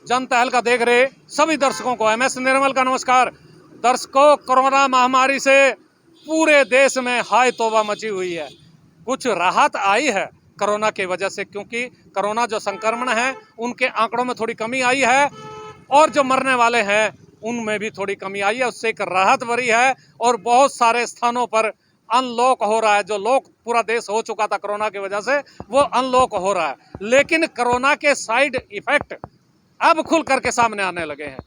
जन तहलका देख रहे सभी दर्शकों को MS निर्मल का नमस्कार। दर्शकों, कोरोना महामारी से पूरे देश में हाय तौबा मची हुई है। कुछ राहत आई है कोरोना की वजह से, क्योंकि कोरोना जो संक्रमण है उनके आंकड़ों में थोड़ी कमी आई है और जो मरने वाले हैं उनमें भी थोड़ी कमी आई है, उससे एक राहत भरी है। और बहुत सारे स्थानों पर अनलॉक हो रहा है। जो लॉक पूरा देश हो चुका था कोरोना की वजह से, वो अनलॉक हो रहा है। लेकिन कोरोना के साइड इफेक्ट अब खुल करके सामने आने लगे हैं।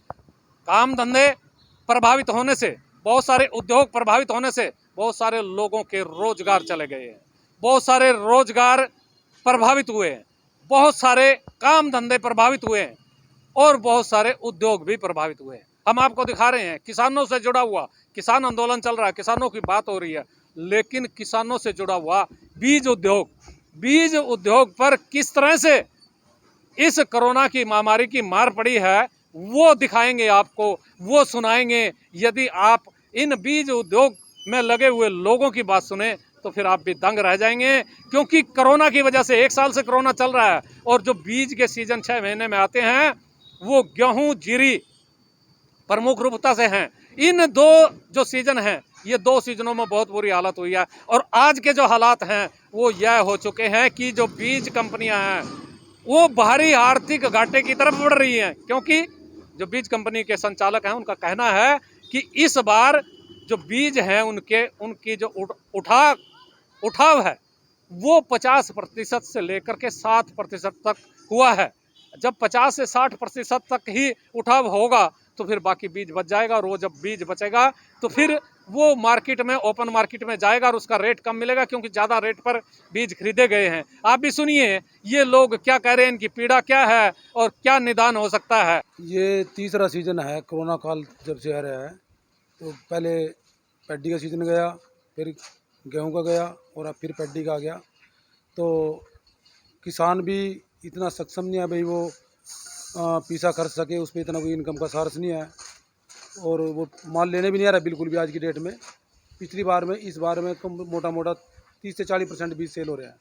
काम धंधे प्रभावित होने से, बहुत सारे उद्योग प्रभावित होने से बहुत सारे लोगों के रोजगार चले गए हैं, बहुत सारे रोजगार प्रभावित हुए हैं, बहुत सारे काम धंधे प्रभावित हुए हैं और बहुत सारे उद्योग भी प्रभावित हुए हैं। हम आपको दिखा रहे हैं किसानों से जुड़ा हुआ, किसान आंदोलन चल रहा है, किसानों की बात हो रही है, लेकिन किसानों से जुड़ा हुआ बीज उद्योग पर किस तरह से इस कोरोना की महामारी की मार पड़ी है वो दिखाएंगे आपको, वो सुनाएंगे। यदि आप इन बीज उद्योग में लगे हुए लोगों की बात सुने तो फिर आप भी दंग रह जाएंगे, क्योंकि कोरोना की वजह से 1 साल से कोरोना चल रहा है और जो बीज के सीजन 6 महीने में आते हैं वो गेहूं, जीरी प्रमुख रूपता से हैं। इन दो जो सीजन हैं, ये 2 सीजनों में बहुत बुरी हालत हुई है। और आज के जो हालात हैं वो यह हो चुके हैं कि जो बीज कंपनियां हैं वो भारी आर्थिक घाटे की तरफ बढ़ रही हैं, क्योंकि जो बीज कंपनी के संचालक हैं उनका कहना है कि इस बार जो बीज हैं उनकी जो उठाव है वो 50% से लेकर के 60% तक हुआ है। जब 50 से 60% तक ही उठाव होगा तो फिर बाकी बीज बच जाएगा, और वो जब बीज बचेगा तो फिर वो मार्केट में, ओपन मार्केट में जाएगा और उसका रेट कम मिलेगा, क्योंकि ज़्यादा रेट पर बीज खरीदे गए हैं। आप भी सुनिए ये लोग क्या कह रहे हैं, इनकी पीड़ा क्या है और क्या निदान हो सकता है। ये तीसरा सीजन है कोरोना काल जब से आ रहा है। तो पहले पैडी का सीजन गया, फिर गेहूं का गया और अब फिर पैडी का आ गया। तो किसान भी इतना सक्षम नहीं है भाई वो पैसा खर्च सके, उस पर इतना कोई इनकम का सोर्स नहीं है और वो माल लेने भी नहीं आ रहा बिल्कुल भी आज की डेट में। पिछली बार में इस बार में कम मोटा 30 से 40% बीज सेल हो रहा है।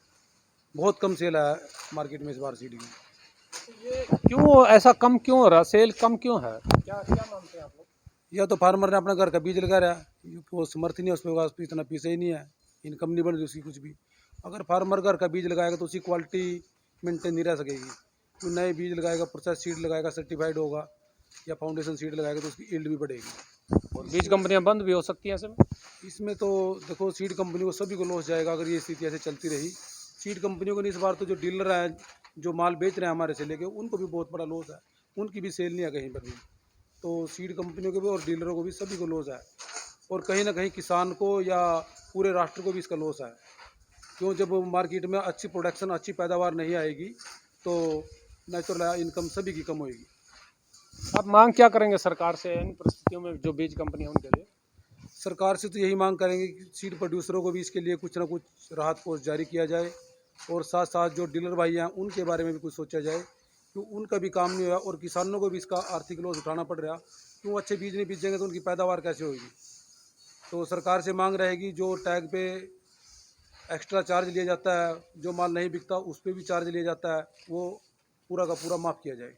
बहुत कम सेल है मार्केट में इस बार सीड की। ये क्यों ऐसा कम क्यों हो रहा, सेल कम क्यों है, क्या क्या मानते हैं आप लोग? या तो फार्मर ने अपना घर का बीज लगा रहा है, वो समर्थ नहीं है, उस पर इतना पैसा ही नहीं है, इनकम नहीं बन रही उसकी कुछ भी। अगर फार्मर घर का बीज लगाएगा तो उसकी क्वालिटी मेंटेन नहीं रह सकेगी। तो नए बीज लगाएगा, प्रोसेस सीड लगाएगा, सर्टिफाइड होगा, या फाउंडेशन सीड लगाएगा तो उसकी यील्ड भी बढ़ेगी। और बीज कंपनियां बंद भी हो सकती हैं ऐसे में। इसमें तो देखो सीड कंपनी को सभी को लॉस जाएगा अगर ये स्थिति ऐसे चलती रही। सीड कंपनियों को नहीं, इस बार तो जो डीलर हैं जो माल बेच रहे हैं हमारे से लेके, उनको भी बहुत बड़ा लॉस है, उनकी भी सेल नहीं है कहीं पर भी। तो सीड कंपनियों को भी और डीलरों को भी सभी को लॉस है, और कहीं ना कहीं किसान को या पूरे राष्ट्र को भी इसका लॉस है। क्यों, जब मार्केट में अच्छी प्रोडक्शन, अच्छी पैदावार नहीं आएगी तो नेचुरल इनकम सभी की कम होगी। आप मांग क्या करेंगे सरकार से इन परिस्थितियों में, जो बीज कंपनियां उनके लिए? सरकार से तो यही मांग करेंगे कि सीड प्रोड्यूसरों को भी इसके लिए कुछ ना कुछ राहत कोष जारी किया जाए, और साथ साथ जो डीलर भाई हैं उनके बारे में भी कुछ सोचा जाए, क्यों उनका भी काम नहीं हुआ और किसानों को भी इसका आर्थिक लॉस उठाना पड़ रहा। क्यों, अच्छे बीज नहीं बीजेंगे तो उनकी पैदावार कैसे होगी। तो सरकार से मांग रहेगी जो टैग पे एक्स्ट्रा चार्ज लिया जाता है, जो माल नहीं बिकता उस पर भी चार्ज लिया जाता है, वो पूरा का पूरा माफ़ किया जाए।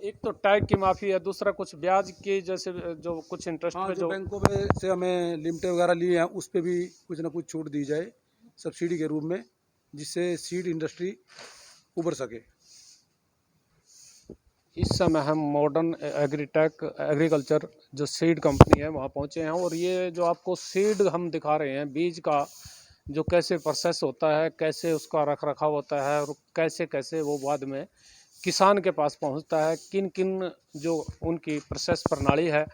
एक तो टैग की माफ़ी है, दूसरा कुछ ब्याज की जैसे जो कुछ इंटरेस्ट पे जो बैंकों में से हमें लिमिटेड वगैरह लिए हैं उस पर भी कुछ ना कुछ छूट दी जाए सब्सिडी के रूप में, जिससे सीड इंडस्ट्री उभर सके। इस समय हम मॉडर्न एग्रीकल्चर जो सीड कंपनी है वहाँ पहुँचे हैं, और ये जो आपको सीड हम दिखा रहे हैं, बीज का जो कैसे प्रोसेस होता है, कैसे उसका रख रखाव होता है और कैसे कैसे वो बाद में किसान के पास पहुंचता है, किन किन जो उनकी प्रोसेस प्रणाली है,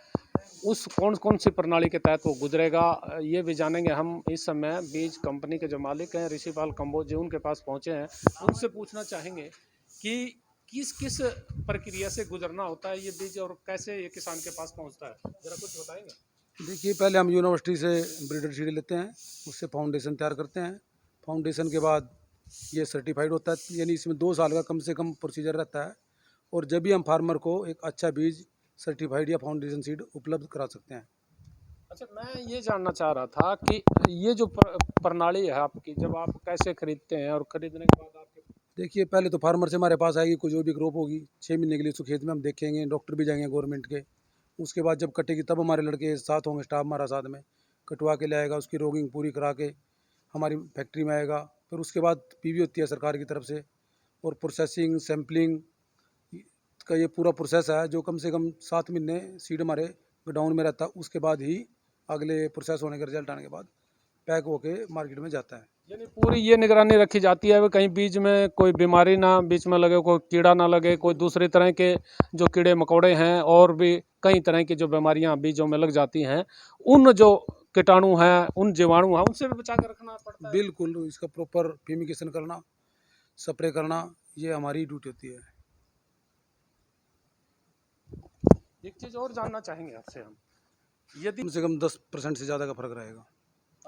उस कौन कौन सी प्रणाली के तहत वो गुजरेगा, ये भी जानेंगे हम। इस समय बीज कंपनी के जो मालिक हैं ऋषिपाल कंबोज जी, उनके पास पहुंचे हैं। उनसे पूछना चाहेंगे कि किस किस प्रक्रिया से गुजरना होता है ये बीज और कैसे ये किसान के पास पहुंचता है, जरा कुछ बताएंगे? देखिए, पहले हम यूनिवर्सिटी से ब्रीडर सीड लेते हैं, उससे फाउंडेशन तैयार करते हैं। फाउंडेशन के बाद ये सर्टिफाइड होता है, यानी इसमें 2 साल का कम से कम प्रोसीजर रहता है, और जब भी हम फार्मर को एक अच्छा बीज, सर्टिफाइड या फाउंडेशन सीड उपलब्ध करा सकते हैं। अच्छा, मैं ये जानना चाह रहा था कि ये जो प्रणाली है आपकी, जब आप कैसे खरीदते हैं और खरीदने के बाद आपके देखिए, पहले तो फार्मर से हमारे पास आएगी, कोई जो भी क्रॉप होगी 6 महीने के लिए उसको खेत में हम देखेंगे, डॉक्टर भी जाएंगे गवर्नमेंट के। उसके बाद जब कटेगी तब हमारे लड़के साथ होंगे, स्टाफ हमारा साथ में कटवा के ले आएगा, उसकी रोगिंग पूरी करा के हमारी फैक्ट्री में आएगा। फिर उसके बाद पीवी होती है सरकार की तरफ से, और प्रोसेसिंग सैम्पलिंग का ये पूरा प्रोसेस है जो कम से कम 7 महीने सीड हमारे गोडाउन में रहता है। उसके बाद ही अगले प्रोसेस होने के रिजल्ट आने के बाद पैक होके मार्केट में जाता है। यानी पूरी ये निगरानी रखी जाती है कहीं बीज में कोई बीमारी ना बीच में लगे, कोई कीड़ा ना लगे, कोई दूसरी तरह के जो कीड़े मकोड़े हैं और भी कई तरह की जो बीमारियां बीजों में लग जाती हैं, उन जो कीटाणु हैं, उन जीवाणु हैं, उनसे भी बचा कर रखना पड़ता है। बिल्कुल, इसका प्रॉपर फ्यूमिगेशन करना, स्प्रे करना, ये हमारी ड्यूटी होती है। एक चीज़ और जानना चाहेंगे आपसे हम, यदि कम से कम 10% से ज़्यादा का फर्क रहेगा।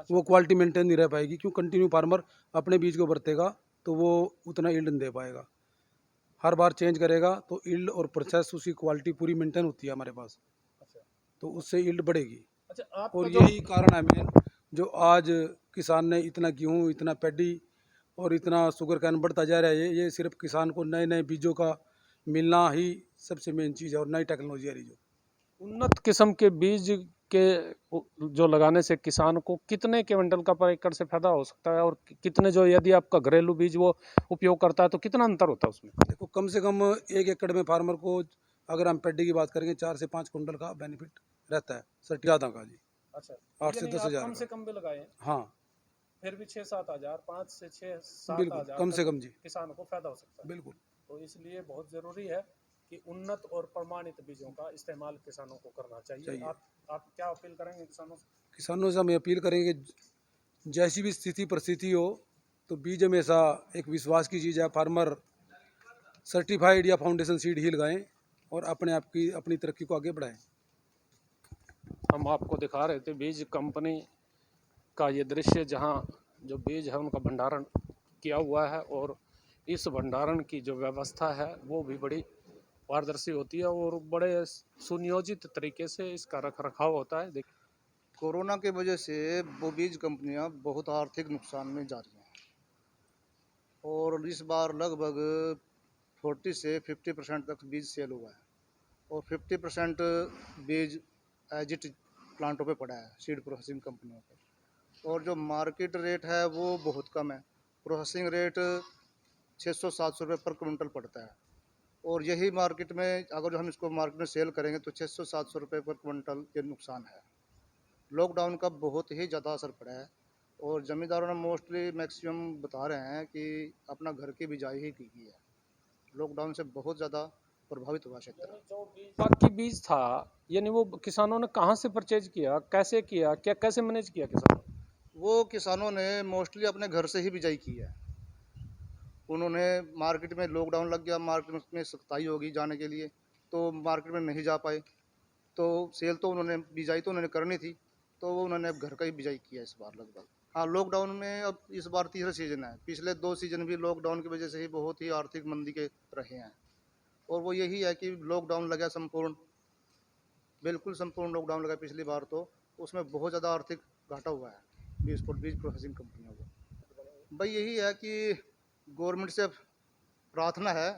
वो क्वालिटी मेंटेन नहीं रह पाएगी, क्यों कंटिन्यू फार्मर अपने बीज को बरतेगा तो वो उतना ईल्ड नहीं दे पाएगा। हर बार चेंज करेगा तो ईल्ड और प्रोसेस उसकी क्वालिटी पूरी मेंटेन होती है हमारे पास, अच्छा तो उससे ईल्ड बढ़ेगी। अच्छा आप और जो यही कारण है मेन, जो आज किसान ने इतना गेहूँ, इतना पैडी और इतना शुगर कैन बढ़ता जा रहा है, ये सिर्फ किसान को नए नए बीजों का मिलना ही सबसे मेन चीज़ है, और नई टेक्नोलॉजी आ रही जो उन्नत किस्म के बीज के जो लगाने से किसान को कितने क्विंटल का पर एकड़ से फायदा हो सकता है, और कितने जो यदि आपका घरेलू बीज वो उपयोग करता है तो कितना अंतर होता है उसमें? देखो, कम से कम 1 एकड़ में फार्मर को, अगर हम पैडी की बात करेंगे, 4 से 5 कुंटल का बेनिफिट रहता है सर, ज़्यादा का जी। अच्छा, 8 से 10 हज़ार कम से का। कम भी लगाए हैं, हाँ, फिर भी 6-7 हज़ार, 5 से 6-7 बिल्कुल, हज़ार कम तक से कम जी, किसान को फायदा हो सकता है। बिल्कुल। तो इसलिए बहुत ज़रूरी है कि उन्नत और प्रमाणित बीजों का इस्तेमाल किसानों को करना चाहिए। चाहिए। आप क्या अपील करेंगे किसानों से? किसानों से हम ये अपील करेंगे कि जैसी भी स्थिति परिस्थिति हो, तो बीज हमेशा एक विश्वास की चीज़ है। फार्मर सर्टिफाइड या फाउंडेशन सीड ही लगाएं और अपने आप की अपनी तरक्की को आगे बढ़ाएं। हम आपको दिखा रहे थे बीज कंपनी का ये दृश्य, जहाँ जो बीज है उनका भंडारण किया हुआ है, और इस भंडारण की जो व्यवस्था है वो भी बड़ी पारदर्शी होती है और बड़े सुनियोजित तरीके से इसका रख रखाव होता है। देखिए, कोरोना के वजह से वो बीज कंपनियां बहुत आर्थिक नुकसान में जा रही हैं, और इस बार लगभग 40 से 50% तक बीज सेल हुआ है, और 50% बीज एज इट प्लांटों पे पड़ा है सीड प्रोसेसिंग कंपनियों पे, और जो मार्केट रेट है वो बहुत कम है। प्रोसेसिंग रेट 600-700 रुपये पर क्विंटल पड़ता है, और यही मार्केट में अगर जो हम इसको मार्केट में सेल करेंगे तो 600-700 रुपये पर क्विंटल ये नुकसान है। लॉकडाउन का बहुत ही ज़्यादा असर पड़ा है, और ज़मींदारों ने मोस्टली मैक्सिमम बता रहे हैं कि अपना घर की बिजाई ही की है। लॉकडाउन से बहुत ज़्यादा प्रभावित हुआ क्षेत्र। जो बाकी बीज था, यानी वो किसानों ने कहाँ से परचेज किया, कैसे किया, क्या कैसे मैनेज किया किसानों? वो किसानों ने मोस्टली अपने घर से ही बिजाई की है। उन्होंने मार्केट में लॉकडाउन लग गया, मार्केट में सख्ताई होगी जाने के लिए, तो मार्केट में नहीं जा पाए, तो सेल तो उन्होंने बिजाई तो उन्होंने करनी थी, तो वो उन्होंने अब घर का ही बिजाई किया इस बार लगभग। हाँ, लॉकडाउन में अब इस बार तीसरा सीजन है, पिछले 2 सीजन भी लॉकडाउन की वजह से ही बहुत ही आर्थिक मंदी के रहे हैं, और वो यही है कि लॉकडाउन लगा संपूर्ण, बिल्कुल संपूर्ण लॉकडाउन लगा पिछली बार, तो उसमें बहुत ज़्यादा आर्थिक घाटा हुआ है बीज प्रोसेसिंग कंपनियों को। भाई यही है कि गवर्नमेंट से प्रार्थना है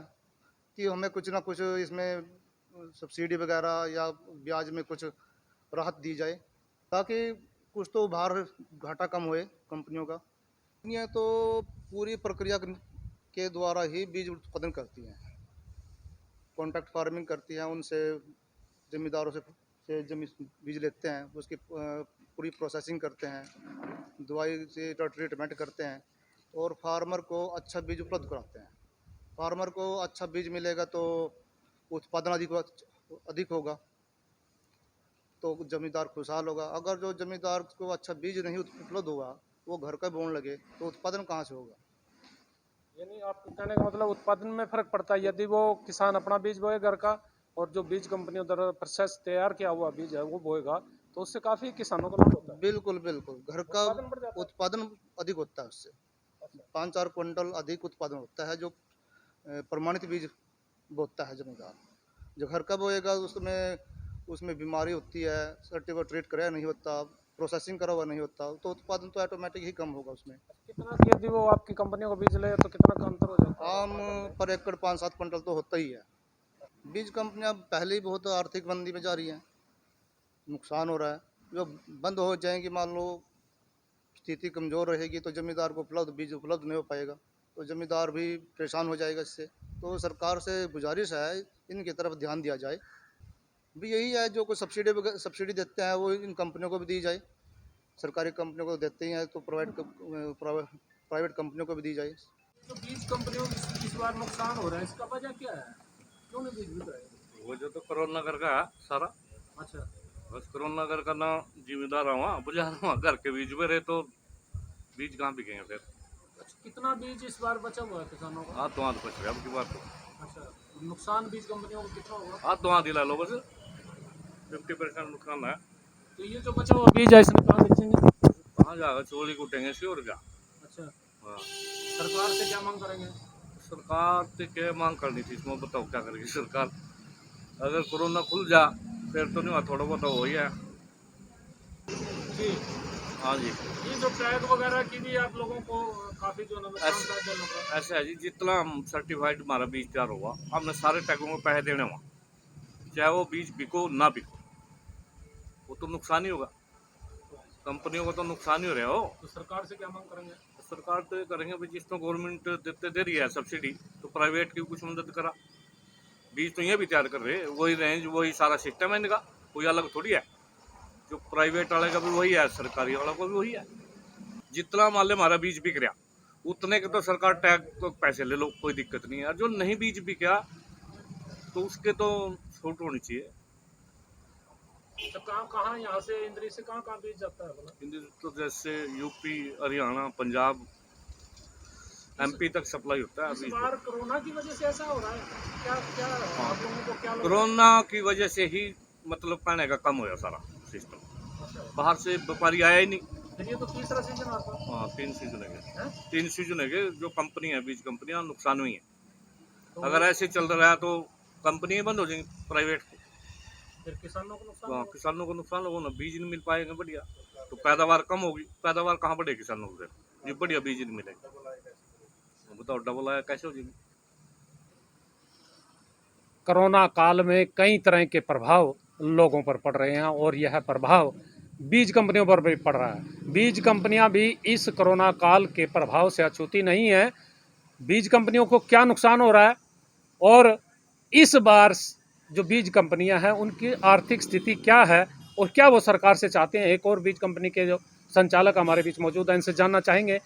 कि हमें कुछ ना कुछ इसमें सब्सिडी वगैरह या ब्याज में कुछ राहत दी जाए, ताकि कुछ तो बाहर घाटा कम होए कंपनियों का। कंपनियाँ तो पूरी प्रक्रिया के द्वारा ही बीज उत्पादन करती हैं, कॉन्ट्रैक्ट फार्मिंग करती हैं, उनसे जमींदारों से बीज लेते हैं, उसकी पूरी प्रोसेसिंग करते हैं, दवाई से ट्रीटमेंट करते हैं, और फार्मर को अच्छा बीज उपलब्ध कराते हैं। फार्मर को अच्छा बीज मिलेगा तो उत्पादन अधिक होगा, तो जमींदार खुशहाल होगा। अगर जो जमींदार को अच्छा बीज नहीं उपलब्ध हुआ, वो घर का बोने लगे, तो उत्पादन कहाँ से होगा? यानी आपके कहने का मतलब उत्पादन में फर्क पड़ता है, यदि वो किसान अपना बीज बोए घर का, और जो बीज कंपनियों द्वारा प्रोसेस तैयार किया हुआ बीज है वो बोएगा, तो उससे काफी किसानों को लाभ होता है, बिल्कुल बिल्कुल, घर का उत्पादन बढ़ जाता है। उत्पादन अधिक होता है, उससे 5-4 क्विंटल अधिक उत्पादन होता है जो प्रमाणित बीज बोता है जमींदार। जो घर का बोएगा उसमें उसमें बीमारी होती है, सर्टिफिकेट ट्रीट कराया नहीं होता, प्रोसेसिंग करा हुआ नहीं होता तो उत्पादन तो ऑटोमेटिक ही कम होगा उसमें। कितना की यदि वो आपकी कंपनियों को बीज ले तो कितना का अंतर हो जाता है? आम पर एकड़ 5-7 क्विंटल तो होता ही है। बीज कंपनियां पहले ही बहुत आर्थिक मंदी में जा रही हैं, नुकसान हो रहा है। जो बंद हो जाएंगी, मान लो स्थिति कमज़ोर रहेगी तो जमींदार को बीज उपलब्ध नहीं हो पाएगा, तो जमींदार भी परेशान हो जाएगा इससे। तो सरकार से गुजारिश है इनकी तरफ ध्यान दिया जाए। भी यही है, जो कोई सब्सिडी देते हैं वो इन कंपनियों को भी दी जाए। सरकारी कंपनियों को देते ही हैं तो प्राइवेट कंपनियों को भी दी जाए। तो बीज कंपनियों को इस बार नुकसान हो रहा है, इसका वजह क्या है? क्यों नहीं बीज बिक रहे? वो जो तो कोरोना कर का है सारा, अच्छा, बस कोरोना कर का ना जिम्मेदार हुआ बुझा हुआ घर के बीज में रहे तो बीज कहाँ बिकेंगे फिर। कितना बीज इस बार बचा हुआ है किसानों का? हाथ तो हाथ बच गया अब की बात तो। अच्छा, नुकसान बीज कंपनियों को कितना होगा? हाथ तो हाथ दिला लो बस, 50% नुकसान है। तो ये जो बचा हुआ बीज है इसमें कहाँ बेचेंगे? कहाँ जाकर चोली कूटेंगे सी और क्या। अच्छा, हाँ, सरकार से क्या मांग करेंगे? सरकार से क्या मांग करनी थी इसमें, बताओ क्या करेगी सरकार। अगर कोरोना खुल जा फिर तो नहीं हुआ, थोड़ा बहुत हो ही है। जी, हाँ जी, ये जो टैग वगैरह की भी आप लोगों को काफी जो नुकसान का ऐसा है जी, जितना हम सर्टिफाइड हमारा बीज तैयार होगा हमने सारे टैगों को पैसे देने हुआ, चाहे वो बीज बिको ना बिको, वो तो नुकसान ही होगा, कंपनियों को तो नुकसान ही हो रहा हो। तो सरकार से क्या मांग करेंगे? सरकार तो ये करेंगे भाई, जिसको गवर्नमेंट दे रही है सब्सिडी तो प्राइवेट की कुछ मदद करा। बीज तो ये भी तैयार कर रहे हैं, वही रेंज वही सारा सिस्टम है इनका, कोई अलग थोड़ी है। जो प्राइवेट वाले का भी वही है, सरकारी वाला का भी वही है। जितना मान ले हमारा बीज बिक रहा उतने के तो सरकार टैग तो पैसे ले लो, कोई दिक्कत नहीं है। और जो नहीं बीज बिका तो उसके तो छूट होनी चाहिए। तो कहाँ यहाँ से इंद्री से कहाँ बीज जाता है बोला? हिंदी तो जैसे यूपी, हरियाणा, पंजाब, एमपी तक सप्लाई होता है इस अभी। बार कोरोना की वजह से ऐसा हो रहा है क्या? क्या आप लोगों को क्या लग रहा है? कोरोना की वजह से ही मतलब पाने का कम होया सारा सिस्टम, अच्छा, बाहर से व्यापारी आया ही नहीं। फिर ये तो तीसरा सीजन आता है। हाँ, 3 सीजन है, हैं? 3 सीजन है जो कंपनी है, बीज कंपनियां नुकसान हुई है। तो अगर ऐसे चल रहा है तो कंपनी बंद हो जाएंगी प्राइवेट। फिर किसानों को नुकसान हाँ, होगा। किसानों को नुकसान होगा ना, बीज नहीं मिल पाएंगे बढ़िया, तो पैदावार कम होगी। पैदावार कहाँ बढ़े किसानों को फिर, ये बढ़िया बीज नहीं मिलेगा, बताओ डबल आया कैसे हो जाएगी। कोरोना काल में कई तरह के प्रभाव लोगों पर पड़ रहे हैं और यह प्रभाव बीज कंपनियों पर भी पड़ रहा है। बीज कंपनियां भी इस कोरोना काल के प्रभाव से अछूती नहीं है। बीज कंपनियों को क्या नुकसान हो रहा है और इस बार जो बीज कंपनियां हैं उनकी आर्थिक स्थिति क्या है और क्या वो सरकार से चाहते हैं। एक और बीज कंपनी के जो संचालक हमारे बीच मौजूद हैं, इनसे जानना चाहेंगे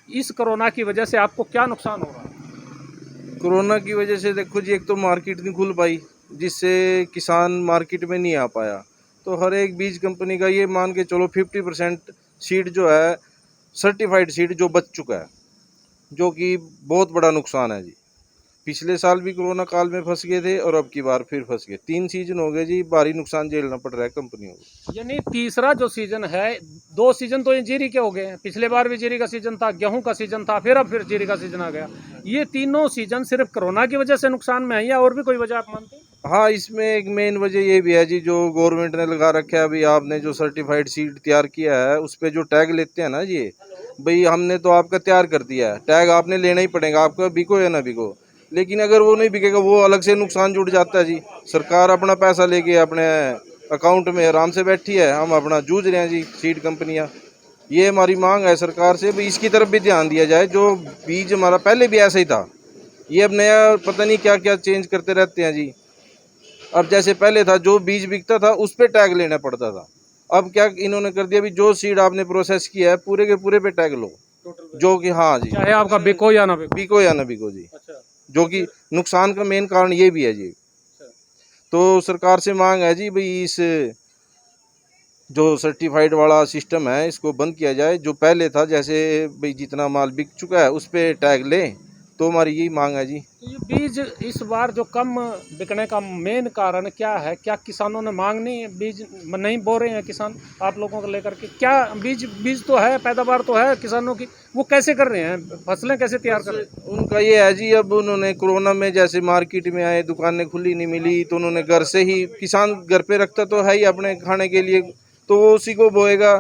इस कोरोना की वजह से आपको क्या नुकसान हो रहा है? कोरोना की वजह से देखो जी, एक तो मार्केट नहीं खुल पाई जिससे किसान मार्केट में नहीं आ पाया। तो हर एक बीज कंपनी का ये मान के चलो 50% सीड जो है सर्टिफाइड सीड जो बच चुका है, जो कि बहुत बड़ा नुकसान है जी। पिछले साल भी कोरोना काल में फंस गए थे और अब की बार फिर फंस गए। 3 सीजन हो गए जी, भारी नुकसान झेलना पड़ रहा है कंपनियों को। यानी तीसरा जो सीजन है, 2 सीजन तो ये जीरी के हो गए हैं। पिछले बार भी जीरी का सीजन था, गेहूं का सीजन था, फिर जीरी का सीजन आ गया। ये तीनों सीजन सिर्फ कोरोना की वजह से नुकसान में है या और भी कोई वजह आप मानते हैं? हाँ, इसमें एक मेन वजह ये भी है जी, जो गवर्नमेंट ने लगा रखा है। अभी आपने जो सर्टिफाइड सीड तैयार किया है उस पर जो टैग लेते हैं ना जी, भाई हमने तो आपका तैयार कर दिया है, टैग आपने लेना ही पड़ेगा, आपका बिको या ना बिको। लेकिन अगर वो नहीं बिकेगा वो अलग से नुकसान जुड़ जाता है जी। सरकार अपना पैसा लेके अपने अकाउंट में आराम से बैठी है, हम अपना जूझ रहे हैं जी सीड कंपनियां। ये हमारी मांग है सरकार से, भाई इसकी तरफ भी ध्यान दिया जाए। जो बीज हमारा पहले भी ऐसा ही था, ये अब नया पता नहीं क्या क्या चेंज करते रहते हैं जी। अब जैसे पहले था जो बीज बिकता था उस पर टैग लेना पड़ता था, अब क्या इन्होंने कर दिया, भी जो सीड आपने प्रोसेस किया है पूरे के पूरे पे टैग लो, जो कि हाँ जी, चाहे आपका बिको या ना बिको। बिको या ना बिको जी। अच्छा, जो कि नुकसान का मेन कारण ये भी है जी। तो सरकार से मांग है जी, भाई इस जो सर्टिफाइड वाला सिस्टम है इसको बंद किया जाए। जो पहले था जैसे भाई जितना माल बिक चुका है उस पर टैग ले, तो हमारी यही मांग है जी। तो ये बीज इस बार जो कम बिकने का मेन कारण क्या है? क्या किसानों ने मांग नहीं, बीज नहीं बो रहे हैं किसान आप लोगों को लेकर के? क्या बीज तो है, पैदावार तो है किसानों की, वो कैसे कर रहे हैं, फसलें कैसे तैयार कर रहे हैं? उनका ये है जी, अब उन्होंने कोरोना में जैसे मार्केट में आए, दुकानें खुली नहीं मिली, तो उन्होंने घर से ही, किसान घर पे रखता तो है ही अपने खाने के लिए, तो वो उसी को बोएगा।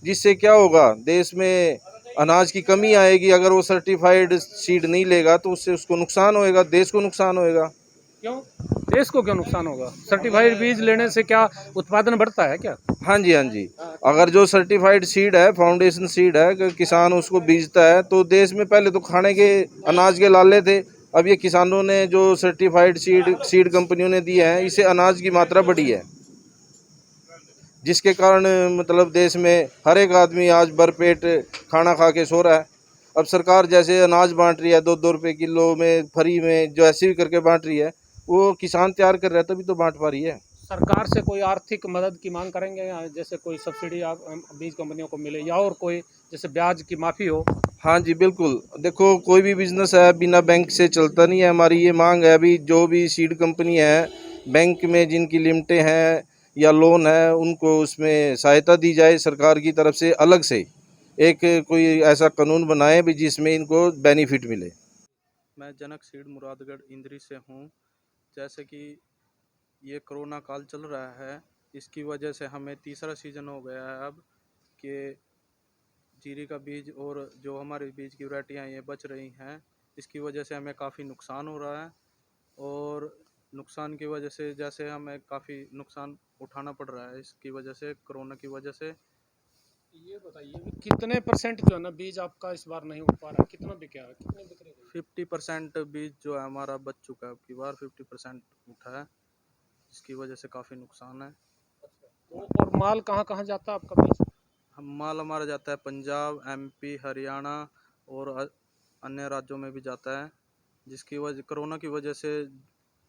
जिससे क्या होगा, देश में अनाज की कमी आएगी। अगर वो सर्टिफाइड सीड नहीं लेगा तो उससे उसको नुकसान होएगा, देश को नुकसान होएगा। क्यों? देश को क्यों नुकसान होगा? सर्टिफाइड बीज लेने से क्या उत्पादन बढ़ता है क्या? हाँ जी, हाँ जी। अगर जो सर्टिफाइड सीड है, फाउंडेशन सीड है, कि किसान उसको बीजता है, तो देश में पहले तो खाने के अनाज के लाले थे। अब ये किसानों ने जो सर्टिफाइड सीड कंपनियों ने दिए हैं, इससे अनाज की मात्रा बढ़ी है, जिसके कारण मतलब देश में हर एक आदमी आज भरपेट खाना खा के सो रहा है। अब सरकार जैसे अनाज बांट रही है 2-2 रुपये किलो में, फ्री में, जो ऐसे भी करके बांट रही है, वो किसान तैयार कर रहा है तभी तो बांट पा रही है। सरकार से कोई आर्थिक मदद की मांग करेंगे, या जैसे कोई सब्सिडी बीज कंपनियों को मिले, या और कोई जैसे ब्याज की माफ़ी हो? हाँ जी, बिल्कुल। देखो, कोई भी बिजनेस है बिना बैंक से चलता नहीं है। हमारी ये मांग है, अभी जो भी सीड कंपनी है, बैंक में जिनकी लिमिटें हैं या लोन है, उनको उसमें सहायता दी जाए सरकार की तरफ से। अलग से एक कोई ऐसा कानून बनाए भी जिसमें इनको बेनिफिट मिले। मैं जनक सीड मुरादगढ़ इंद्री से हूँ। जैसे कि ये कोरोना काल चल रहा है, इसकी वजह से हमें तीसरा सीज़न हो गया है अब कि जीरी का बीज और जो हमारे बीज की वैरायटियाँ ये बच रही हैं, इसकी वजह से हमें काफ़ी नुकसान हो रहा है। और नुकसान की वजह से जैसे हमें काफ़ी नुकसान उठाना पड़ रहा है इसकी वजह से, कोरोना की वजह से। ये बताइए कि कितने परसेंट जो है ना बीज आपका इस बार नहीं उठ पा रहा है? कितना बिका है, कितने बिक्री हुई? 50% बीज जो है हमारा बच चुका है, अब की बार 50% उठा है, जिसकी वजह से काफ़ी नुकसान है। तो और माल कहाँ कहाँ जाता है आपका बीज? माल हमारा जाता है पंजाब, एमपी, हरियाणा और अन्य राज्यों में भी जाता है, जिसकी वजह कोरोना की वजह से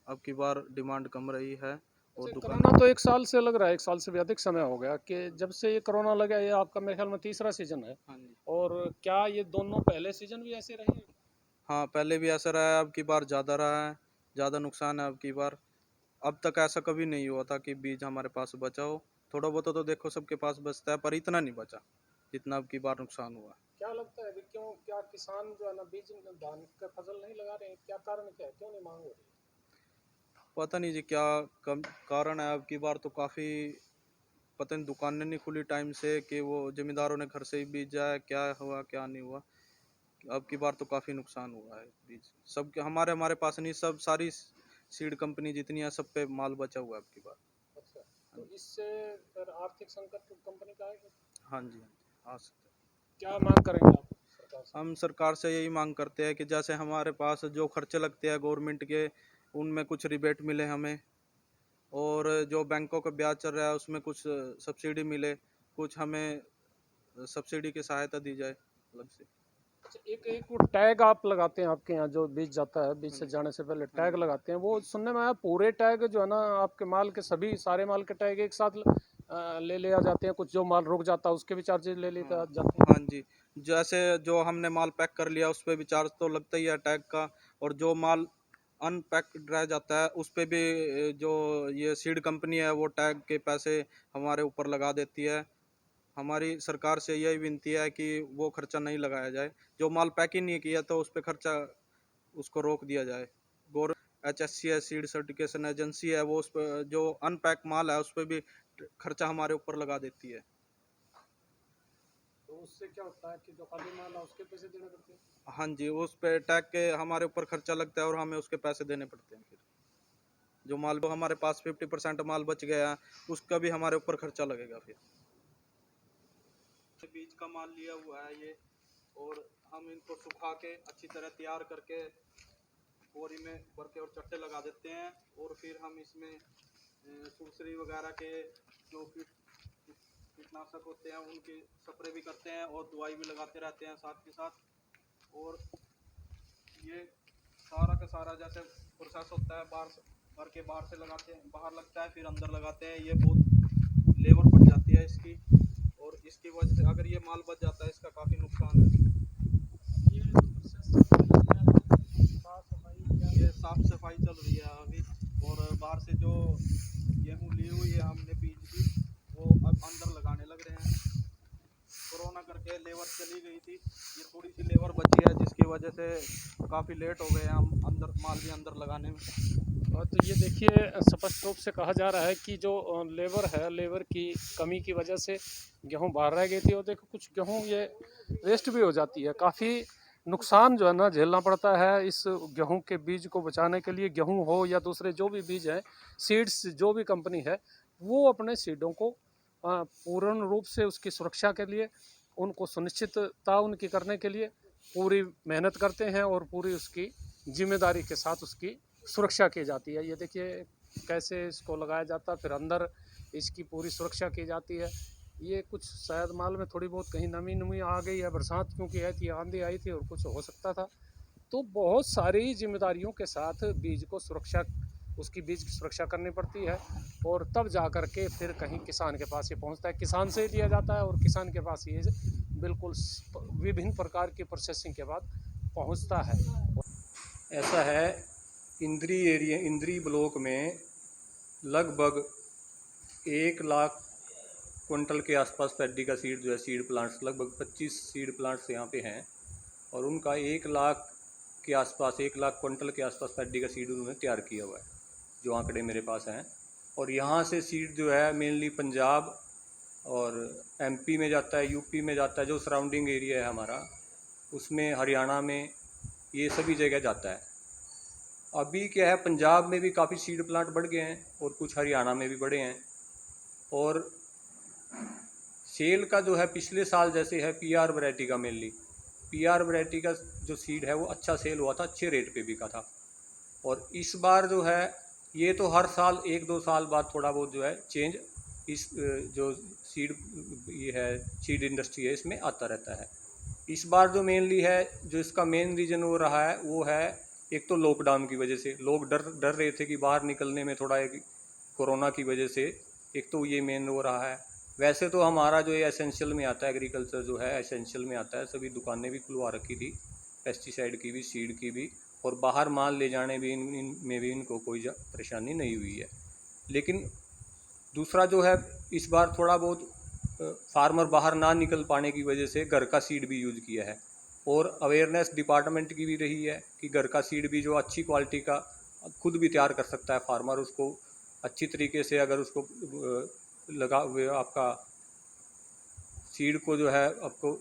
अब की बार डिमांड कम रही है। और कोरोना तो 1 साल से लग रहा है, 1 साल से भी अधिक समय हो गया कि जब से ये कोरोना लगा। ये आपका मेरे ख्याल में तीसरा सीजन है। हाँ जी, और क्या ये दोनों पहले सीजन भी ऐसे रहे हैं? हाँ पहले भी ऐसा रहा है, अब की बार ज़्यादा रहा है, ज़्यादा नुकसान है अब की बार। अब तक ऐसा कभी नहीं हुआ था कि बीज हमारे पास बचा हो। थोड़ा बहुत तो देखो सबके पास बचता है, पर इतना नहीं बचा जितना अब की बार नुकसान हुआ। क्या लगता है अभी क्यों, क्या किसान जो है ना बीज धान का फसल नहीं लगा रहे हैं? क्या कारण क्या है, क्यों नहीं मांग हो रही? पता नहीं जी क्या कम कारण है। अब की बार तो काफ़ी पता नहीं, दुकानें नहीं खुली टाइम से कि वो जमींदारों ने घर से ही बीजा है, क्या हुआ क्या नहीं हुआ। अब की बार तो काफ़ी नुकसान हुआ है बीज सब के, हमारे पास नहीं, सब सारी सीड कंपनी जितनी है सब पे माल बचा हुआ है अब की बार। अच्छा, तो इससे फिर आर्थिक संकट कंपनी का है? हाँ जी, हाँ जी, आ सकते हैं। क्या मांग करेंगे आप सरकार से? हम सरकार से यही मांग करते हैं कि जैसे हमारे पास जो खर्चे लगते हैं गवर्नमेंट के, उनमें कुछ रिबेट मिले हमें, और जो बैंकों का ब्याज चल रहा है उसमें कुछ सब्सिडी मिले, कुछ हमें सब्सिडी की सहायता दी जाए अलग से। अच्छा, एक एक वो टैग आप लगाते हैं आपके यहाँ जो बीज जाता है, बीज से जाने से पहले टैग लगाते हैं, वो सुनने में आया पूरे टैग जो है ना आपके माल के, सभी सारे माल के टैग एक साथ ले लिया जाते हैं? कुछ जो माल रुक जाता है उसके भी चार्जेस ले लेते जाते हैं? हाँ जी, जैसे जो हमने माल पैक कर लिया उस पर भी चार्ज तो लगता ही है टैग का, और जो माल अनपैक्ड रह जाता है उस पर भी जो ये सीड कंपनी है वो टैग के पैसे हमारे ऊपर लगा देती है। हमारी सरकार से यही विनती है कि वो खर्चा नहीं लगाया जाए, जो माल पैक ही नहीं किया तो उस पर खर्चा उसको रोक दिया जाए। HSC है, सीड सर्टिफिकेशन एजेंसी है, वो उस पर जो अनपैक माल है उस पर भी खर्चा हमारे ऊपर लगा देती है। तो उससे क्या होता है कि जो खाली माल है उसके पैसे देने पड़ते हैं? हाँ जी, उस पे टैग के हमारे ऊपर खर्चा लगता है और हमें उसके पैसे देने पड़ते हैं। फिर जो माल वो हमारे पास 50% माल बच गया है उसका भी हमारे ऊपर खर्चा लगेगा। फिर बीज का माल लिया हुआ है ये, और हम इनको सुखा के अच्छी तरह तैयार करके बोरी में भर के और चट्टे लगा देते हैं, और फिर हम इसमें सुरसरी वगैरह के जो कीटनाशक होते हैं उनके स्प्रे भी करते हैं और दवाई भी लगाते रहते हैं साथ के साथ। और ये सारा का सारा जैसे प्रोसेस होता है, भर के बाहर से लगाते हैं, बाहर लगता है फिर अंदर लगाते हैं, ये बहुत लेबर पड़ जाती है इसकी, और इसकी वजह से अगर ये माल बच जाता है इसका काफ़ी नुकसान है। ये साफ सफाई चल रही है अभी, और बाहर से जो गेहूँ ली हुई है हमने बीज की वो अब अंदर लगाने लग रहे हैं। कोरोना करके लेबर चली गई थी, ये थोड़ी सी लेबर बची है जिसकी वजह से काफ़ी लेट हो गए हम अंदर माल भी अंदर लगाने में। तो ये देखिए स्पष्ट रूप से कहा जा रहा है कि जो लेबर है, लेबर की कमी की वजह से गेहूं बाहर रह गई थी और देखो कुछ गेहूं ये वेस्ट भी हो जाती है। काफ़ी नुकसान जो है ना झेलना पड़ता है इस गेहूं के बीज को बचाने के लिए। गेहूं हो या दूसरे जो भी बीज हैं, सीड्स जो भी कंपनी है वो अपने सीडों को पूर्ण रूप से उसकी सुरक्षा के लिए, उनको सुनिश्चितता उनकी करने के लिए पूरी मेहनत करते हैं और पूरी उसकी जिम्मेदारी के साथ उसकी सुरक्षा की जाती है। ये देखिए कैसे इसको लगाया जाता है, फिर अंदर इसकी पूरी सुरक्षा की जाती है। ये कुछ शायद माल में थोड़ी बहुत कहीं नमी आ गई है, बरसात क्योंकि आई थी, आंधी आई थी और कुछ हो सकता था। तो बहुत सारी जिम्मेदारियों के साथ बीज को उसकी बीज की सुरक्षा करनी पड़ती है और तब जा कर के फिर कहीं किसान के पास ये पहुंचता है। किसान से लिया जाता है और किसान के पास ये बिल्कुल विभिन्न प्रकार की प्रोसेसिंग के बाद पहुंचता है। ऐसा है, इंद्री ब्लॉक में लगभग 1 लाख क्विंटल के आसपास पैडी का सीड जो है, सीड प्लांट्स लगभग 25 सीड प्लांट्स यहाँ पे हैं और उनका 1 लाख के आसपास, 1 लाख क्विंटल के आसपास पैडी का सीड उन्होंने तैयार किया हुआ है, जो आंकड़े मेरे पास हैं। और यहाँ से सीड जो है मेनली पंजाब और एमपी में जाता है, यूपी में जाता है, जो सराउंडिंग एरिया है हमारा, उसमें हरियाणा में, ये सभी जगह जाता है। अभी क्या है, पंजाब में भी काफ़ी सीड प्लांट बढ़ गए हैं और कुछ हरियाणा में भी बढ़े हैं। और सेल का जो है पिछले साल जैसे है पीआर वैरायटी का, मेनली पीआर वैरायटी का जो सीड है वो अच्छा सेल हुआ था, अच्छे रेट पे बिका था। और इस बार जो है ये तो हर साल 1-2 साल बाद थोड़ा बहुत जो है चेंज इस जो सीड ये है सीड इंडस्ट्री है इसमें आता रहता है। इस बार जो मेनली है, जो इसका मेन रीज़न हो रहा है वो है एक तो लॉकडाउन की वजह से लोग डर रहे थे कि बाहर निकलने में, थोड़ा एक कोरोना की वजह से, एक तो ये मेन हो रहा है। वैसे तो हमारा जो ये एसेंशियल में आता है, एग्रीकल्चर जो है एसेंशियल में आता है, सभी दुकानें भी खुलवा रखी थी, पेस्टिसाइड की भी, सीड की भी, और बाहर माल ले जाने भी में भी इनको कोई परेशानी नहीं हुई है। लेकिन दूसरा जो है, इस बार थोड़ा बहुत फार्मर बाहर ना निकल पाने की वजह से घर का सीड भी यूज़ किया है और अवेयरनेस डिपार्टमेंट की भी रही है कि घर का सीड भी जो अच्छी क्वालिटी का खुद भी तैयार कर सकता है फार्मर, उसको अच्छी तरीके से अगर उसको लगा हुए आपका सीड को जो है आपको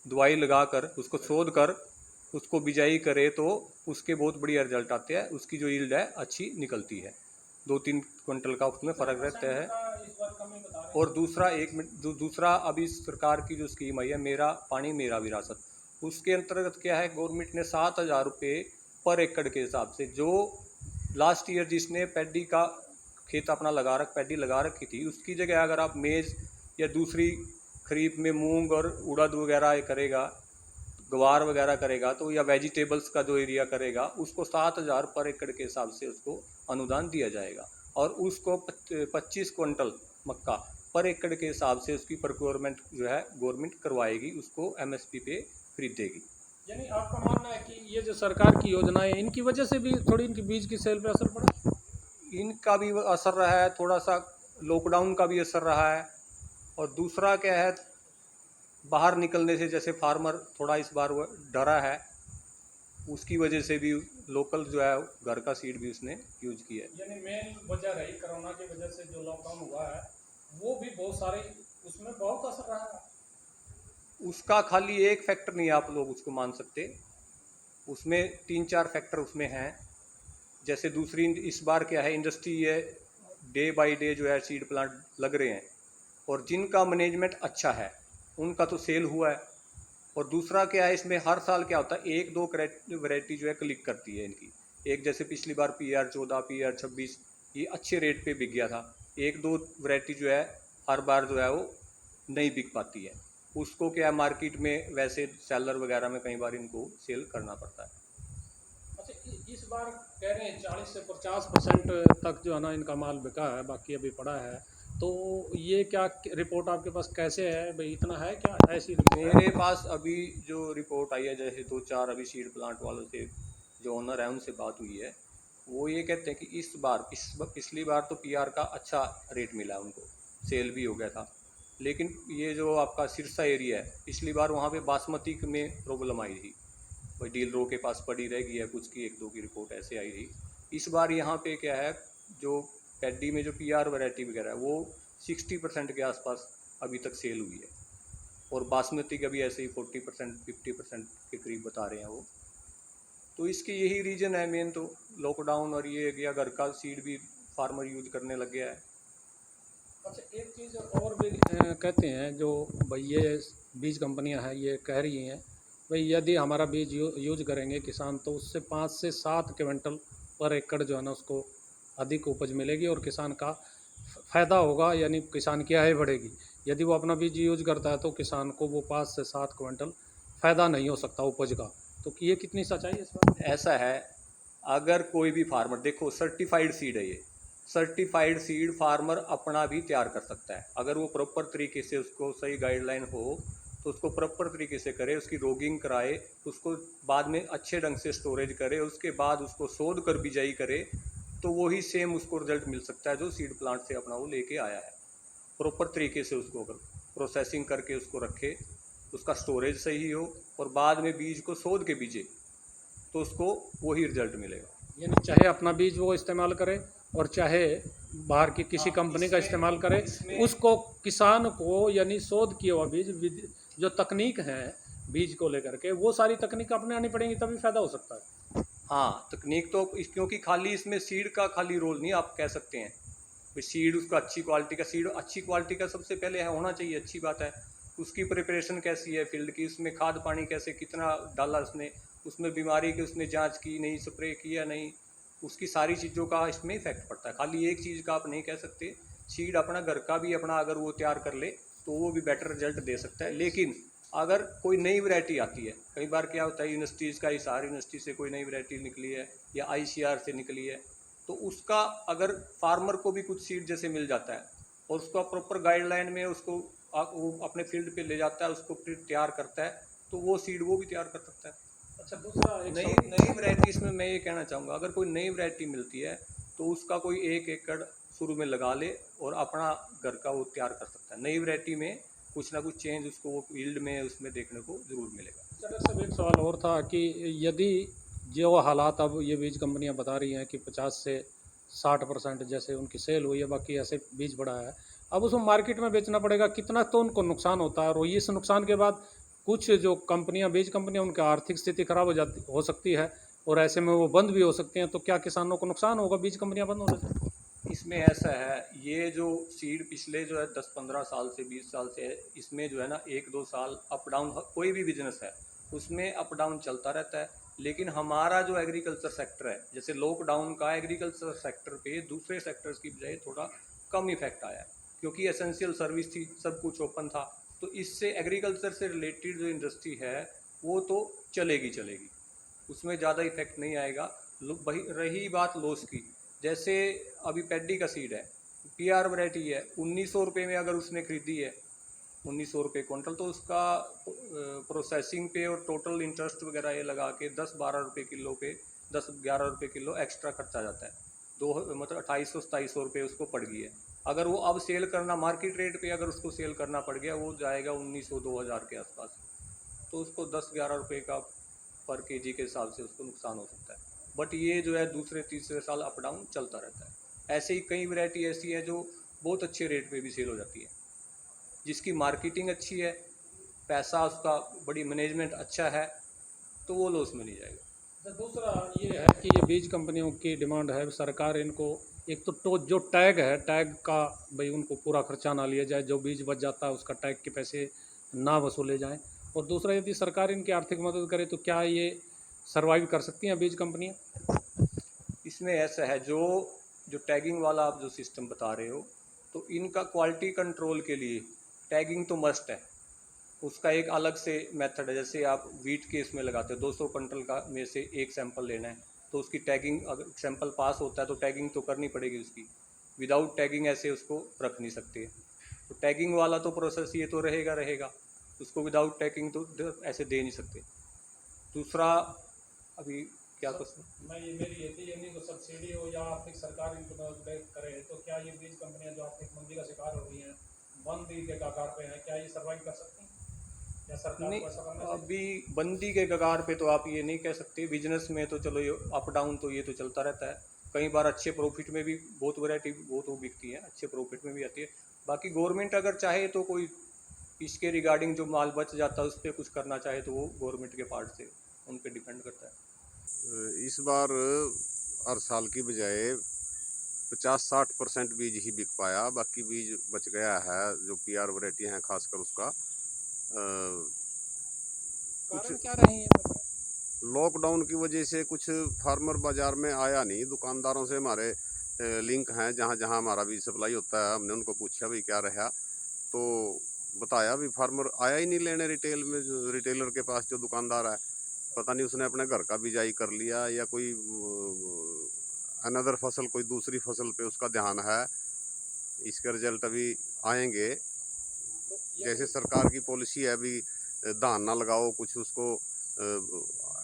दवाई लगाकर उसको शोध कर उसको बिजाई करे तो उसके बहुत बढ़िया रिजल्ट आते हैं, उसकी जो यील्ड है अच्छी निकलती है, 2-3 क्विंटल का उसमें फ़र्क रहता है। और दूसरा अभी सरकार की जो स्कीम आई है, मेरा पानी मेरा विरासत, उसके अंतर्गत क्या है, गवर्नमेंट ने 7,000 रुपये पर एकड़ के हिसाब से, जो लास्ट ईयर जिसने पैडी का खेत अपना पैडी लगा रखी थी, उसकी जगह अगर आप मेज़ या दूसरी खरीफ में मूंग और उड़द वगैरह करेगा, गवार वगैरह करेगा, तो या वेजिटेबल्स का जो एरिया करेगा, उसको 7,000 पर एकड़ के हिसाब से उसको अनुदान दिया जाएगा और उसको 25 क्विंटल मक्का पर एकड़ के हिसाब से उसकी प्रोक्योरमेंट जो है गवर्नमेंट करवाएगी, उसको एमएसपी पे खरीदेगी। यानी आपका मानना है कि ये जो सरकार की योजनाएं, इनकी वजह से भी थोड़ी इनकी बीज की सेल पे असर पड़ा? इनका भी असर रहा है, थोड़ा सा लॉकडाउन का भी असर रहा है। और दूसरा क्या है, बाहर निकलने से जैसे फार्मर थोड़ा इस बार डरा है, उसकी वजह से भी लोकल जो है घर का सीड भी उसने यूज किया है। यानी मेन वजह रही कोरोना की वजह से जो लॉकडाउन हुआ है, वो भी बहुत सारे उसमें बहुत असर रहा है। उसका खाली एक फैक्टर नहीं आप लोग उसको मान सकते, उसमें 3-4 फैक्टर उसमें हैं। जैसे दूसरी इस बार क्या है, इंडस्ट्री है डे बाय डे जो है सीड प्लांट लग रहे हैं और जिनका मैनेजमेंट अच्छा है उनका तो सेल हुआ है। और दूसरा क्या है, इसमें हर साल क्या होता है, 1-2 वैरायटी जो है क्लिक करती है इनकी। एक जैसे पिछली बार PR14, PR26 ये अच्छे रेट पे बिक गया था, 1-2 वैरायटी जो है हर बार जो है वो नहीं बिक पाती है, उसको क्या है मार्केट में वैसे सेलर वगैरह में कई बार इनको सेल करना पड़ता है। अच्छा, इस बार कह रहे हैं 40 से 50% तक जो है ना इनका माल बिका है, बाकी अभी पड़ा है। तो ये क्या रिपोर्ट आपके पास कैसे है भाई, इतना है क्या? ऐसी मेरे पास अभी जो रिपोर्ट आई है, जैसे 2-4 अभी सीड प्लांट वालों से जो ओनर है उनसे बात हुई है, वो ये कहते हैं कि इस बार पिछली बार तो PR का अच्छा रेट मिला उनको, सेल भी हो गया था। लेकिन ये जो आपका सिरसा एरिया है, पिछली बार वहाँ पे बासमती में प्रॉब्लम आई थी, कोई डीलरों के पास पड़ी रह गई है, कुछ की 1-2 की रिपोर्ट ऐसे आई थी। इस बार यहाँ पे क्या है, जो पैडी में जो PR वैरायटी वगैरह है वो 60% के आसपास अभी तक सेल हुई है, और बासमती का भी ऐसे ही 40% 50% के करीब बता रहे हैं वो। तो इसकी यही रीज़न है मेन, तो लॉकडाउन और ये गया, घर का सीड भी फार्मर यूज करने लग गया है। अच्छा, एक चीज़ और भी कहते हैं जो भाई ये बीज कंपनियां हैं ये कह रही हैं भाई यदि हमारा बीज यूज करेंगे किसान तो उससे 5 से 7 क्विंटल पर एकड़ जो है ना उसको अधिक उपज मिलेगी और किसान का फ़ायदा होगा, यानी किसान की आय बढ़ेगी। यदि वो अपना बीज यूज करता है तो किसान को वो 5 से 7 क्विंटल फ़ायदा नहीं हो सकता उपज का। तो ये कितनी सच्चाई है इस बात? ऐसा है, अगर कोई भी फार्मर, देखो सर्टिफाइड सीड है ये, सर्टिफाइड सीड फार्मर अपना भी तैयार कर सकता है अगर वो प्रॉपर तरीके से, उसको सही गाइडलाइन हो तो उसको प्रॉपर तरीके से करे, उसकी रोगिंग कराए, उसको बाद में अच्छे ढंग से स्टोरेज करे, उसके बाद उसको शोध कर बिजाई करे, तो वही सेम उसको रिजल्ट मिल सकता है जो सीड प्लांट से अपना वो लेके आया है। प्रॉपर तरीके से उसको अगर प्रोसेसिंग करके उसको रखे, उसका स्टोरेज सही हो और बाद में बीज को शोध के बीजे, तो उसको वही रिजल्ट मिलेगा। यानी चाहे अपना बीज वो इस्तेमाल करे और चाहे बाहर की किसी कंपनी का इस्तेमाल करे, उसको किसान को यानी शोध किया हुआ बीज, जो तकनीक है बीज को लेकर के, वो सारी तकनीक अपने आनी पड़ेंगी तभी फ़ायदा हो सकता है। हाँ, तकनीक तो क्योंकि खाली इसमें सीड का खाली रोल नहीं आप कह सकते हैं, भाई सीड उसका अच्छी क्वालिटी का, सीड अच्छी क्वालिटी का सबसे पहले है होना चाहिए, अच्छी बात है। उसकी प्रिपरेशन कैसी है फील्ड की, उसमें खाद पानी कैसे कितना डाला उसने, उसमें बीमारी की उसने जांच की नहीं, स्प्रे किया नहीं, उसकी सारी चीज़ों का इसमें इफेक्ट पड़ता है। खाली एक चीज़ का आप नहीं कह सकते। सीड अपना घर का भी अपना अगर वो तैयार कर ले तो वो भी बेटर रिजल्ट दे सकता है। लेकिन अगर कोई नई वैरायटी आती है, कई बार क्या होता है यूनिवर्सिटीज़ का, हिसार यूनिवर्सिटी से कोई नई वैरायटी निकली है या ICR से निकली है, तो उसका अगर फार्मर को भी कुछ सीड जैसे मिल जाता है और उसका प्रॉपर गाइडलाइन में उसको वो अपने फील्ड पे ले जाता है, उसको फिर तैयार करता है, तो वो सीड वो भी तैयार कर सकता है। अच्छा, दूसरा एक नई वैरायटी इसमें मैं ये कहना चाहूँगा, अगर कोई नई वैरायटी मिलती है तो उसका कोई 1 एकड़ शुरू में लगा ले और अपना घर का वो तैयार कर सकता है। नई वैरायटी में कुछ ना कुछ चेंज उसको वो फील्ड में उसमें देखने को ज़रूर मिलेगा। डॉक्टर साहब एक सवाल और था कि यदि जो हालात अब ये बीज कंपनियां बता रही हैं कि 50 से 60% जैसे उनकी सेल हुई है, बाकी ऐसे बीज बढ़ा है, अब उसको मार्केट में बेचना पड़ेगा, कितना तो उनको नुकसान होता है और इस नुकसान के बाद कुछ जो कंपनियां बीज कंपनियां उनकी आर्थिक स्थिति खराब हो सकती है और ऐसे में वो बंद भी हो सकती हैं, तो क्या किसानों को नुकसान होगा बीज कंपनियां बंद होने से? इसमें ऐसा है, ये जो सीड पिछले जो है 10-15 साल से 20 साल से है, इसमें जो है ना 1-2 साल अप डाउन, कोई भी बिजनेस है उसमें अप डाउन चलता रहता है। लेकिन हमारा जो एग्रीकल्चर सेक्टर है, जैसे लॉकडाउन का एग्रीकल्चर सेक्टर पे दूसरे सेक्टर्स की बजाय थोड़ा कम इफेक्ट आया है, क्योंकि एसेंशियल सर्विस थी, सब कुछ ओपन था, तो इससे एग्रीकल्चर से रिलेटेड जो इंडस्ट्री है वो तो चलेगी, उसमें ज़्यादा इफेक्ट नहीं आएगा। रही बात लॉस की, जैसे अभी पैडी का सीड है, PR वैरायटी है, 1900 रुपये में अगर उसने खरीदी है, 1900 रुपये क्विंटल, तो उसका प्रोसेसिंग पे और टोटल इंटरेस्ट वगैरह ये लगा के 10-12 रुपये किलो पे 10-11 रुपये किलो एक्स्ट्रा खर्चा जाता है, मतलब 2800-2700 रुपये उसको पड़ गई है। अगर वो अब सेल करना मार्केट रेट पे अगर उसको सेल करना पड़ गया, वो जाएगा 1900-2000 के आसपास, तो उसको 10-11 रुपये का पर केजी के हिसाब से उसको नुकसान हो सकता है। बट ये जो है दूसरे तीसरे साल अप डाउन चलता रहता है। ऐसे ही कई वैरायटी ऐसी है जो बहुत अच्छे रेट पे भी सेल हो जाती है, जिसकी मार्केटिंग अच्छी है, पैसा उसका बड़ी मैनेजमेंट अच्छा है, तो वो लॉस में नहीं जाएगा। दूसरा ये है कि ये बीज कंपनियों की डिमांड है, सरकार इनको एक तो जो टैग है, टैग का भाई उनको पूरा खर्चा ना लिया जाए, जो बीज बच जाता है उसका टैग के पैसे ना वसूले जाएं, और दूसरा यदि सरकार इनकी आर्थिक मदद करे तो क्या ये सर्वाइव कर सकती हैं बीज कंपनियां? इसमें ऐसा है, जो टैगिंग वाला आप जो सिस्टम बता रहे हो, तो इनका क्वालिटी कंट्रोल के लिए टैगिंग तो मस्ट है, उसका एक अलग से मेथड है। जैसे आप वीट के इसमें लगाते हो, 200 क्विंटल का में से एक सैंपल लेना है, तो उसकी टैगिंग, अगर सैंपल पास होता है तो टैगिंग तो करनी पड़ेगी उसकी, विदाउट टैगिंग ऐसे उसको रख नहीं सकते। तो टैगिंग वाला तो प्रोसेस ये तो रहेगा, उसको विदाउट टैगिंग तो ऐसे दे नहीं सकते। दूसरा अभी क्या क्वेश्चन? मैं ये मेरी ये थी, यानी को सब्सिडी हो या आर्थिक सरकार इनको मदद करे, तो क्या ये बीज कंपनियां जो आर्थिक मंदी का शिकार हो रही हैं, बंदी के कगार पे हैं, क्या ये सर्वाइव कर सकती हैं या सरकार नहीं, को ऐसा करना चाहिए? अभी बंदी के कगार पे तो आप ये नहीं कह सकते। बिजनेस में तो चलो ये अप डाउन तो ये तो चलता रहता है, कई बार अच्छे प्रॉफिट में भी बहुत वैरायटी बहुत वो बिकती है, अच्छे प्रॉफिट में भी आती है। बाकी गवर्नमेंट अगर चाहे तो कोई इसके रिगार्डिंग जो माल बच जाता है उस पर कुछ करना चाहे तो वो गवर्नमेंट के पार्ट से उन पर डिपेंड करता है। इस बार हर साल की बजाय 50-60% बीज ही बिक पाया, बाकी बीज बच गया है जो पीआर वैरायटी हैं खासकर उसका। कारण क्या रहे हैं? लॉकडाउन की वजह से कुछ फार्मर बाज़ार में आया नहीं। दुकानदारों से हमारे लिंक हैं, जहाँ जहाँ हमारा बीज सप्लाई होता है हमने उनको पूछा भाई क्या रहा, तो बताया भी फार्मर आया ही नहीं लेने रिटेल में। जो रिटेलर के पास जो दुकानदार है, पता नहीं उसने अपने घर का बिजाई कर लिया या कोई अनदर फसल, कोई दूसरी फसल पे उसका ध्यान है। इसके रिजल्ट अभी आएंगे। जैसे सरकार की पॉलिसी है अभी धान ना लगाओ, कुछ उसको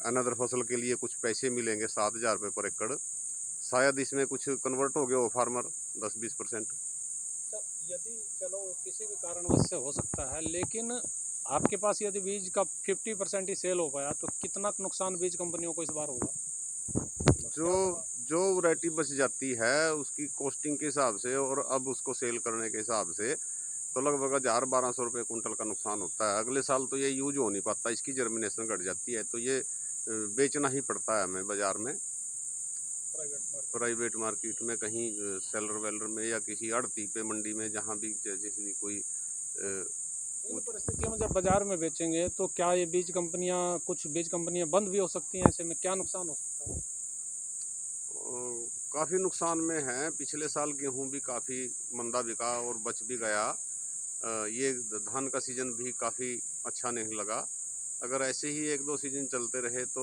अनदर फसल के लिए कुछ पैसे मिलेंगे 7,000 रुपये पर एकड़। शायद इसमें कुछ कन्वर्ट हो गया हो फार्मर 10-20%। यदि चलो किसी भी कारणवश से हो सकता है, लेकिन आपके पास यदि बीज का 50% ही सेल हो पाया तो कितना नुकसान बीज कंपनियों को इस बार होगा? जो वैरायटी बच जाती है उसकी कॉस्टिंग के हिसाब से और अब उसको सेल करने के हिसाब से तो लगभग 1,000-1,200 रुपये कुंटल का नुकसान होता है। अगले साल तो ये यूज हो नहीं पाता, इसकी जर्मिनेशन घट जाती है, तो ये बेचना ही पड़ता है हमें बाज़ार में, प्राइवेट मार्केट में, कहीं सेलर वेलर में या किसी आड़ती पे मंडी में, जहाँ भी जैसे भी कोई। इन परिस्थितियों में जब बाजार में बेचेंगे तो क्या ये बीज कंपनियां, कुछ बीज कंपनियां बंद भी हो सकती हैं? ऐसे में क्या नुकसान हो सकता है? काफ़ी नुकसान में है। पिछले साल गेहूं भी काफ़ी मंदा बिका और बच भी गया। ये धान का सीज़न भी काफ़ी अच्छा नहीं लगा। अगर ऐसे ही 1-2 सीजन चलते रहे तो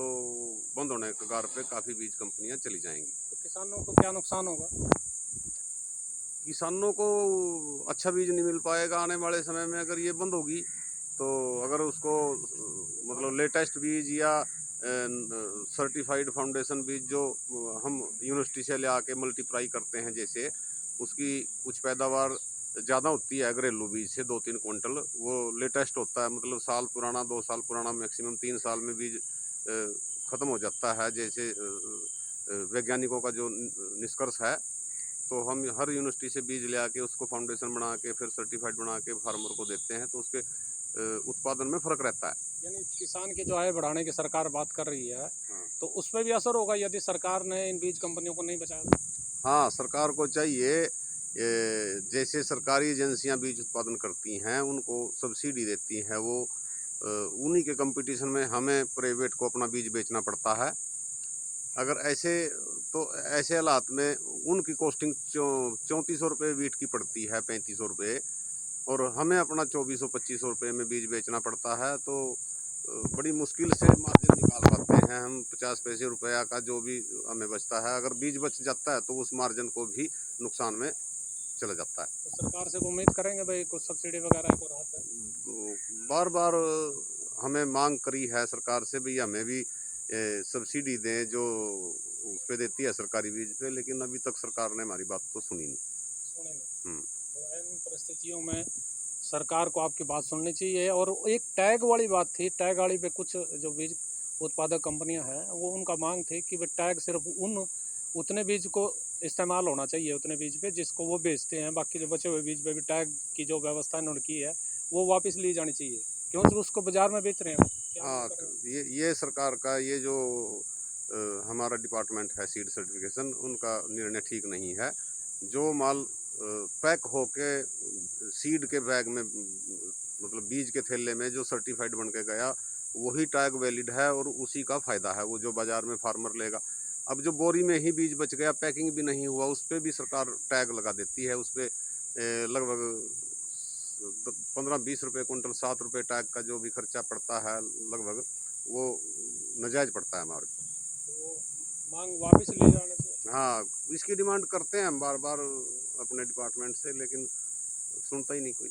बंद होने के कगार पे काफ़ी बीज कंपनियां चली जाएंगी। तो किसानों को क्या नुकसान होगा? किसानों को अच्छा बीज नहीं मिल पाएगा आने वाले समय में अगर ये बंद होगी तो। अगर उसको मतलब लेटेस्ट बीज या सर्टिफाइड फाउंडेशन बीज जो हम यूनिवर्सिटी से ले आके मल्टीप्लाई करते हैं, जैसे उसकी कुछ पैदावार ज़्यादा होती है घरेलू बीज से 2-3 क्विंटल, वो लेटेस्ट होता है, मतलब साल पुराना, 2 साल पुराना, मैक्सिमम 3 साल में बीज ख़त्म हो जाता है, जैसे वैज्ञानिकों का जो निष्कर्ष है। तो हम हर यूनिवर्सिटी से बीज ले आके उसको फाउंडेशन बना के फिर सर्टिफाइड बना के फार्मर को देते हैं, तो उसके उत्पादन में फ़र्क रहता है। यानी किसान की जो आय बढ़ाने की सरकार बात कर रही है, हाँ। तो उस पर भी असर होगा यदि सरकार ने इन बीज कंपनियों को नहीं बचाया? हाँ, सरकार को चाहिए जैसे सरकारी एजेंसियां बीज उत्पादन करती हैं उनको सब्सिडी देती हैं, वो उन्हीं के कंपटीशन में हमें प्राइवेट को अपना बीज बेचना पड़ता है। अगर ऐसे हालात में उनकी कॉस्टिंग 3400 रुपये वीट की पड़ती है, 3500 रुपये, और हमें अपना 2400-2500 रुपये में बीज बेचना पड़ता है, तो बड़ी मुश्किल से मार्जिन निकाल पाते हैं हम। 50 पैसे रुपया का जो भी हमें बचता है, अगर बीज बच जाता है तो उस मार्जिन को भी नुकसान में चला जाता है। तो सरकार से उम्मीद करेंगे भाई कुछ सब्सिडी वगैरह को राहत है? बार बार हमें मांग करी है सरकार से भी हमें भी सब्सिडी दें जो उस पर देती है सरकारी बीज पे, लेकिन अभी तक सरकार ने हमारी बात तो सुनी नहीं। तो इन परिस्थितियों में सरकार को आपकी बात सुननी चाहिए। और एक टैग वाली बात थी, टैग वाली पे कुछ जो बीज उत्पादक कंपनियां हैं वो उनका मांग थी कि टैग सिर्फ उतने बीज को इस्तेमाल होना चाहिए, उतने बीज पे जिसको वो बेचते हैं, बाकी जो बचे हुए बीज पे भी टैग की जो व्यवस्था इन्होंने की है वो वापस ली जानी चाहिए, क्योंकि उसको बाजार में बेच रहे हैं। हाँ, ये सरकार का ये जो हमारा डिपार्टमेंट है सीड सर्टिफिकेशन, उनका निर्णय ठीक नहीं है। जो माल पैक होके सीड के बैग में, मतलब बीज के थैले में जो सर्टिफाइड बन के गया वही टैग वैलिड है और उसी का फ़ायदा है वो जो बाज़ार में फार्मर लेगा। अब जो बोरी में ही बीज बच गया, पैकिंग भी नहीं हुआ, उस पर भी सरकार टैग लगा देती है। उस पर लगभग 15-20 रुपये कुंटल, 7 रुपये टैग का जो भी खर्चा पड़ता है लगभग, वो नाजायज़ पड़ता है हमारे को। मांग वापस ले जाने से। हाँ, इसकी डिमांड करते हैं हम बार बार अपने डिपार्टमेंट से, लेकिन सुनता ही नहीं कोई।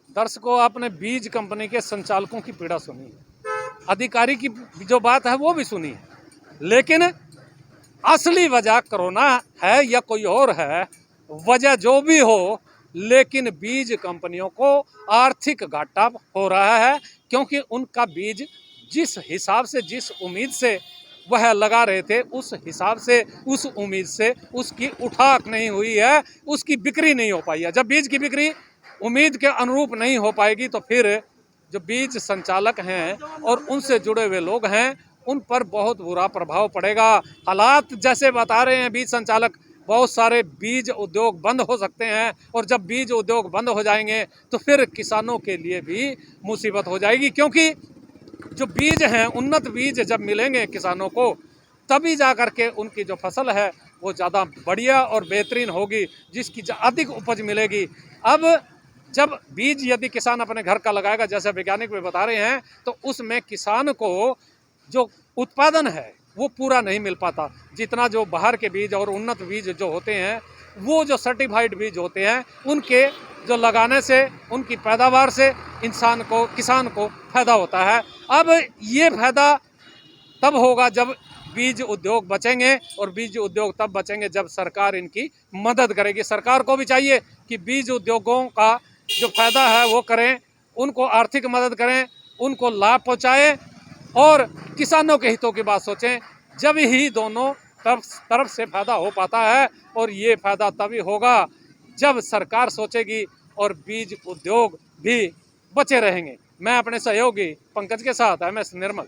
दर्शकों, आपने बीज कंपनी के संचालकों की पीड़ा सुनी है, अधिकारी की जो बात है वो भी सुनी है, लेकिन असली वजह कोरोना है या कोई और है, वजह जो भी हो, लेकिन बीज कंपनियों को आर्थिक घाटा हो रहा है, क्योंकि उनका बीज जिस हिसाब से, जिस उम्मीद से वह लगा रहे थे, उस हिसाब से, उस उम्मीद से उसकी उठाक नहीं हुई है, उसकी बिक्री नहीं हो पाई है। जब बीज की बिक्री उम्मीद के अनुरूप नहीं हो पाएगी तो फिर जो बीज संचालक हैं और उनसे जुड़े हुए लोग हैं उन पर बहुत बुरा प्रभाव पड़ेगा। हालात जैसे बता रहे हैं बीज संचालक, बहुत सारे बीज उद्योग बंद हो सकते हैं और जब बीज उद्योग बंद हो जाएंगे तो फिर किसानों के लिए भी मुसीबत हो जाएगी, क्योंकि जो बीज हैं, उन्नत बीज जब मिलेंगे किसानों को तभी जा कर के उनकी जो फसल है वो ज़्यादा बढ़िया और बेहतरीन होगी, जिसकी अधिक उपज मिलेगी। अब जब बीज यदि किसान अपने घर का लगाएगा, जैसे वैज्ञानिक भी बता रहे हैं, तो उसमें किसान को जो उत्पादन है वो पूरा नहीं मिल पाता। जितना जो बाहर के बीज और उन्नत बीज जो होते हैं, वो जो सर्टिफाइड बीज होते हैं, उनके जो लगाने से, उनकी पैदावार से इंसान को, किसान को फायदा होता है। अब ये फायदा तब होगा जब बीज उद्योग बचेंगे, और बीज उद्योग तब बचेंगे जब सरकार इनकी मदद करेगी। सरकार को भी चाहिए कि बीज उद्योगों का जो फायदा है वो करें, उनको आर्थिक मदद करें, उनको लाभ पहुंचाएं और किसानों के हितों की बात सोचें। जब ही दोनों तरफ से फायदा हो पाता है, और ये फायदा तभी होगा जब सरकार सोचेगी और बीज उद्योग भी बचे रहेंगे। मैं अपने सहयोगी पंकज के साथ MS निर्मल।